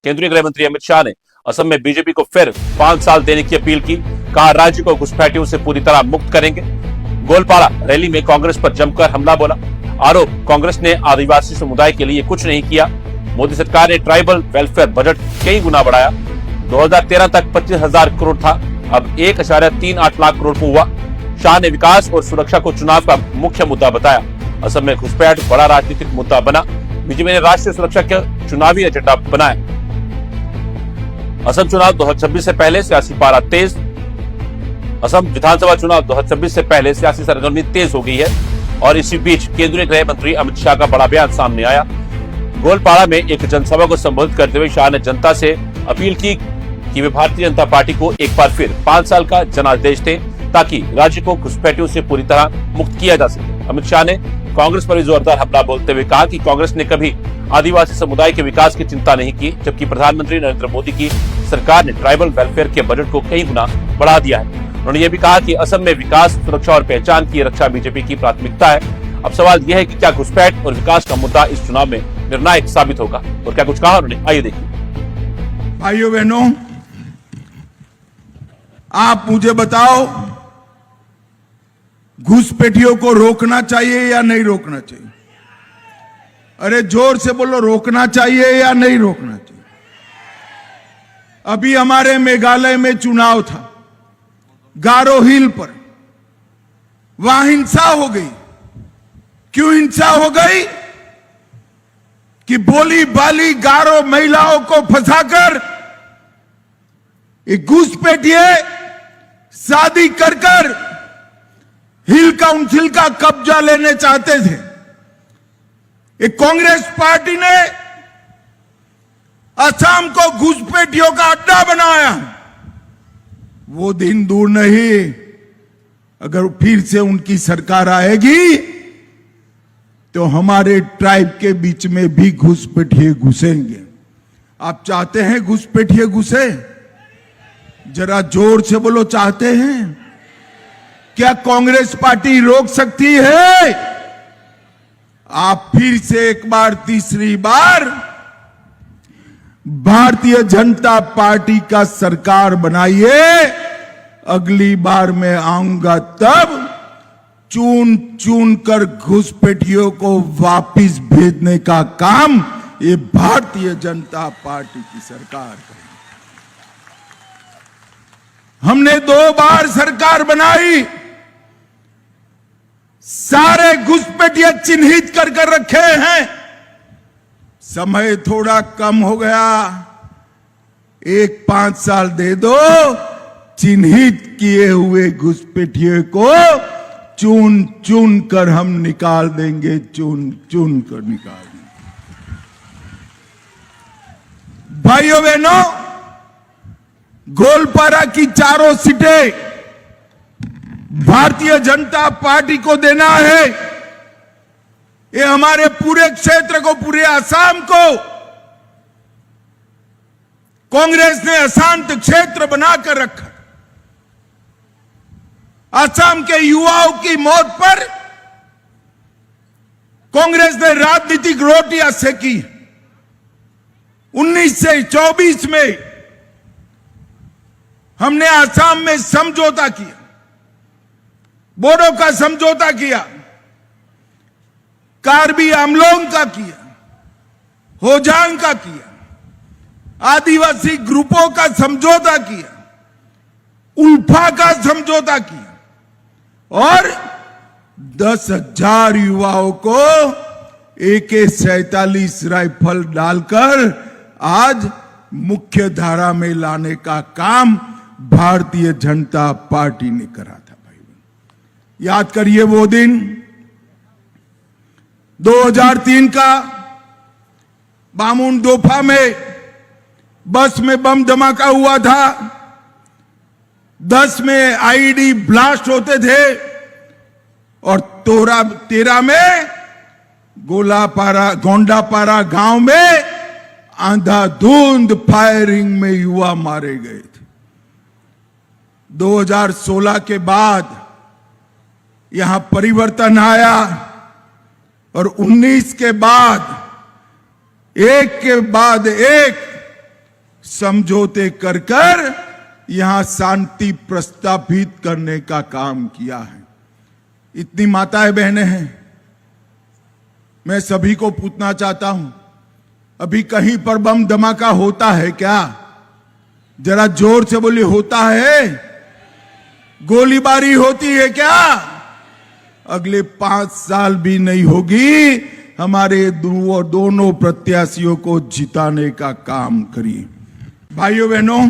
केंद्रीय गृह मंत्री अमित शाह ने असम में बीजेपी को फिर 5 साल देने की अपील की। कहा, राज्य को घुसपैठियों से पूरी तरह मुक्त करेंगे। गोलपाड़ा रैली में कांग्रेस पर जमकर हमला बोला। आरोप, कांग्रेस ने आदिवासी समुदाय के लिए कुछ नहीं किया। मोदी सरकार ने ट्राइबल वेलफेयर बजट कई गुना बढ़ाया। 2013 तक 25,000 करोड़ था, अब 1.38 लाख करोड़ हुआ। शाह ने विकास और सुरक्षा को चुनाव का मुख्य मुद्दा बताया। असम में घुसपैठ बड़ा राजनीतिक मुद्दा बना। बीजेपी ने राष्ट्रीय सुरक्षा का चुनावी एजेंडा बनाया। असम चुनाव 2026 से पहले सियासी पारा तेज। असम विधानसभा चुनाव 2026 से पहले सियासी सरगर्मी तेज हो गई है और इसी बीच केंद्रीय गृह मंत्री अमित शाह का बड़ा बयान सामने आया। गोलपाड़ा में एक जनसभा को संबोधित करते हुए शाह ने जनता से अपील की कि वे भारतीय जनता पार्टी को एक बार फिर 5 साल का जनादेश दें ताकि राज्य को घुसपैठियों से पूरी तरह मुक्त किया जा सके। अमित शाह ने कांग्रेस पर भी जोरदार हमला बोलते हुए कहा कि कांग्रेस ने कभी आदिवासी समुदाय के विकास की चिंता नहीं की, जबकि प्रधानमंत्री नरेंद्र मोदी की सरकार ने ट्राइबल वेलफेयर के बजट को कई गुना बढ़ा दिया है। उन्होंने ये भी कहा कि असम में विकास, सुरक्षा और पहचान की रक्षा बीजेपी की प्राथमिकता है। अब सवाल यह है कि क्या घुसपैठ और विकास का मुद्दा इस चुनाव में निर्णायक साबित होगा। और क्या कुछ कहा उन्होंने, आइए देखिए। भाइयों बहनों, आप मुझे बताओ, घुसपैठियों को रोकना चाहिए या नहीं रोकना चाहिए? अरे जोर से बोलो, रोकना चाहिए या नहीं रोकना चाहिए? अभी हमारे मेघालय में चुनाव था, गारो हिल पर, वहां हिंसा हो गई। क्यों हिंसा हो गई? कि बोली बाली गारो महिलाओं को फंसाकर एक घुसपैठिए शादी कर हिल काउंसिल का कब्जा लेने चाहते थे। एक कांग्रेस पार्टी ने असम को घुसपैठियों का अड्डा बनाया। वो दिन दूर नहीं, अगर फिर से उनकी सरकार आएगी तो हमारे ट्राइब के बीच में भी घुसपैठिए घुसेंगे। आप चाहते हैं घुसपैठिए घुसे? जरा जोर से बोलो, चाहते हैं? क्या कांग्रेस पार्टी रोक सकती है? आप फिर से एक बार, तीसरी बार भारतीय जनता पार्टी का सरकार बनाइए। अगली बार मैं आऊंगा तब चुन चुन कर घुसपैठियों को वापिस भेजने का काम ये भारतीय जनता पार्टी की सरकार करेगी। हमने 2 बार सरकार बनाई, सारे घुसपैठिए चिन्हित कर रखे हैं। समय थोड़ा कम हो गया, 5 साल दे दो। चिन्हित किए हुए घुसपैठिए को चुन चुन कर हम निकाल देंगे, चुन चुन कर निकाल देंगे। भाइयों बहनों, गोलपाड़ा की 4 सीटें भारतीय जनता पार्टी को देना है। ये हमारे पूरे क्षेत्र को, पूरे असम को कांग्रेस ने अशांत क्षेत्र बनाकर रखा। असम के युवाओं की मौत पर कांग्रेस ने राजनीतिक रोटियां सेकी। 19 से 24 में हमने असम में समझौता किया, बोडो का समझौता किया, कार्बी आंगलोंग का किया, होजांग का किया, आदिवासी ग्रुपों का समझौता किया, उल्फा का समझौता किया और 10,000 युवाओं को AK-47 राइफल डालकर आज मुख्य धारा में लाने का काम भारतीय जनता पार्टी ने करा था। भाई याद करिए वो दिन 2003 का बामुनडोफा में बस में बम धमाका हुआ था। 10 में IED ब्लास्ट होते थे और 13 में गोंडापारा गांव में अंधाधुंध फायरिंग में युवा मारे गए थे। 2016 के बाद यहां परिवर्तन आया और 19 के बाद एक के बाद एक समझौते कर कर यहां शांति प्रस्तापित करने का काम किया है। इतनी माताएं बहनें हैं, मैं सभी को पूछना चाहता हूं, अभी कहीं पर बम धमाका होता है क्या? जरा जोर से बोलिए, होता है? गोलीबारी होती है क्या? अगले 5 साल भी नहीं होगी। हमारे दोनों प्रत्याशियों को जिताने का काम करिए। भाइयों बहनों,